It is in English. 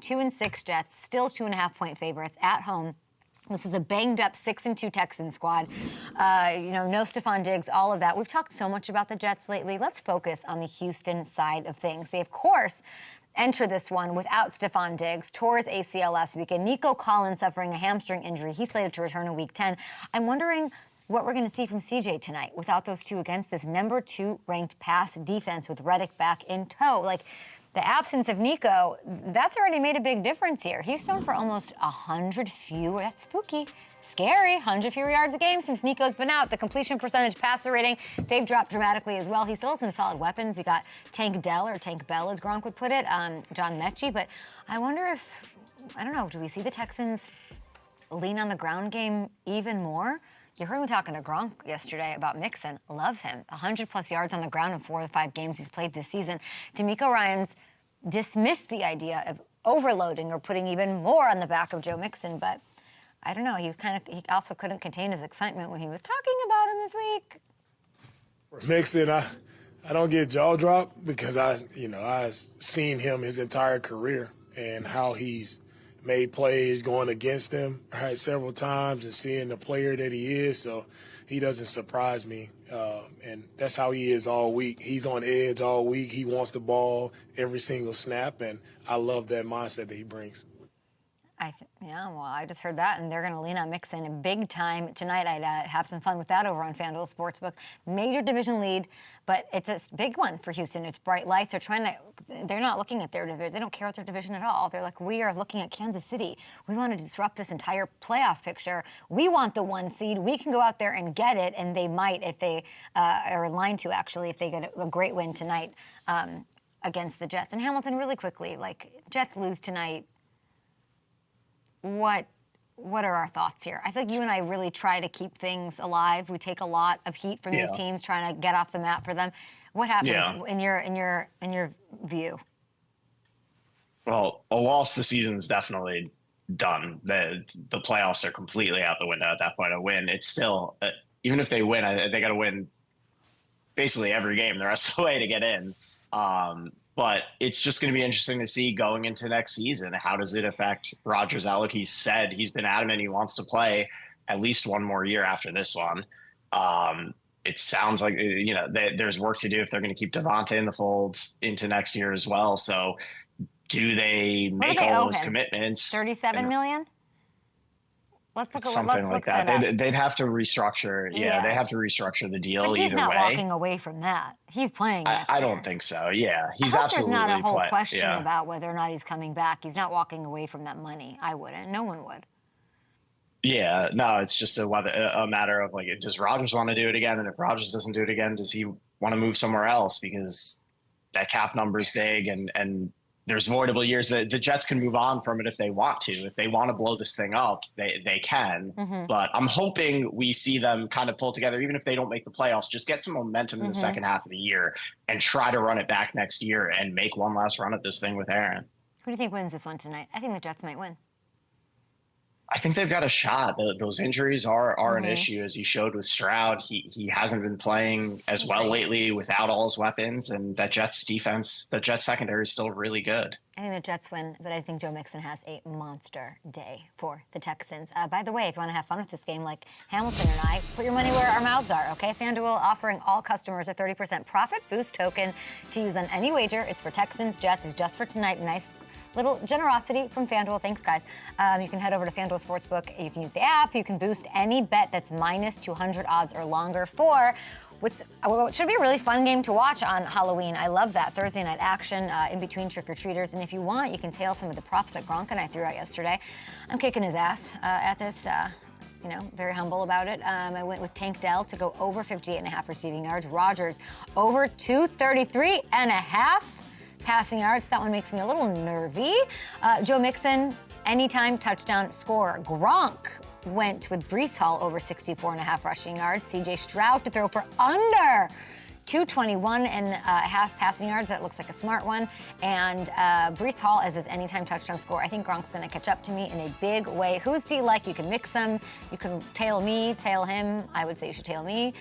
2-6 Jets, still 2.5-point favorites at home. This is a banged-up 6-2 Texans squad. No Stefon Diggs, all of that. We've talked so much about the Jets lately. Let's focus on the Houston side of things. They, of course, enter this one without Stefon Diggs, tore his ACL last weekend. Nico Collins suffering a hamstring injury. He's slated to return in Week 10. I'm wondering what we're going to see from CJ tonight without those two against this number 2 ranked pass defense with Reddick back in tow. The absence of Nico, that's already made a big difference here. He's thrown for almost 100 fewer. That's spooky. Scary. 100 fewer yards a game since Nico's been out. The completion percentage, passer rating, they've dropped dramatically as well. He still has some solid weapons. He got Tank Dell, or Tank Bell as Gronk would put it, John Metchie. But I wonder if, do we see the Texans lean on the ground game even more? You heard me talking to Gronk yesterday about Mixon. Love him. 100-plus yards on the ground in 4 of 5 games he's played this season. DeMeco Ryans dismissed the idea of overloading or putting even more on the back of Joe Mixon, but I don't know. He also couldn't contain his excitement when he was talking about him this week. For Mixon, I don't get jaw dropped because I've seen him his entire career and how he's made plays going against him several times and seeing the player that he is. So he doesn't surprise me. And that's how he is all week. He's on edge all week. He wants the ball every single snap, and I love that mindset that he brings. I just heard that, and they're going to lean on Mixon big time tonight. I'd have some fun with that over on FanDuel Sportsbook. Major division lead, but it's a big one for Houston. It's bright lights. They're not looking at their division. They don't care about their division at all. They're like, we are looking at Kansas City. We want to disrupt this entire playoff picture. We want the 1 seed. We can go out there and get it, and they might if they are in line to, actually, if they get a great win tonight against the Jets. And Hamilton, really quickly, Jets lose tonight. What are our thoughts here? I think you and I really try to keep things alive. We take a lot of heat from these teams, trying to get off the map for them. What happens in your view? Well, a loss this season is definitely done. The playoffs are completely out the window at that point. A win, it's still even if they win, they got to win basically every game the rest of the way to get in. But it's just going to be interesting to see going into next season. How does it affect Rodgers' outlook? He said he's been adamant he wants to play at least one more year after this one. It sounds like, there's work to do if they're going to keep Devontae in the fold into next year as well. So do they make all those commitments? $37 million? Let's look at something like that. They'd have to restructure. Yeah, they have to restructure the deal. But he's either not way. Walking away from that. He's playing next year. I don't think so. Yeah, he's I hope absolutely. There's not a whole question about whether or not he's coming back. He's not walking away from that money. I wouldn't. No one would. Yeah, no, it's just a matter of does Rodgers want to do it again? And if Rodgers doesn't do it again, does he want to move somewhere else? Because that cap number is big, and there's voidable years that the Jets can move on from it if they want to. If they want to blow this thing up, they can. Mm-hmm. But I'm hoping we see them kind of pull together, even if they don't make the playoffs, just get some momentum in the second half of the year and try to run it back next year and make one last run at this thing with Aaron. Who do you think wins this one tonight? I think the Jets might win. I think they've got a shot. Those injuries are an issue, as he showed with Stroud. He hasn't been playing as well lately without all his weapons, and that Jets defense, the Jets secondary is still really good. I think the Jets win, but I think Joe Mixon has a monster day for the Texans. By the way, if you want to have fun with this game like Hamilton and I, put your money where our mouths are, okay? FanDuel offering all customers a 30% profit boost token to use on any wager. It's for Texans, Jets. It's just for tonight. Nice little generosity from FanDuel. Thanks, guys. You can head over to FanDuel Sportsbook. You can use the app. You can boost any bet that's minus 200 odds or longer for what should be a really fun game to watch on Halloween. I love that. Thursday night action in between trick-or-treaters. And if you want, you can tail some of the props that Gronk and I threw out yesterday. I'm kicking his ass at this. Very humble about it. I went with Tank Dell to go over 58.5 receiving yards. Rodgers over 233.5 passing yards. That one makes me a little nervy. Joe Mixon, anytime touchdown scorer. Gronk went with Breece Hall over 64.5 rushing yards. CJ Stroud to throw for under 221.5 passing yards. That looks like a smart one. And Breece Hall as his anytime touchdown score. I think Gronk's going to catch up to me in a big way. Whose do you like? You can mix them. You can tail me, tail him. I would say you should tail me.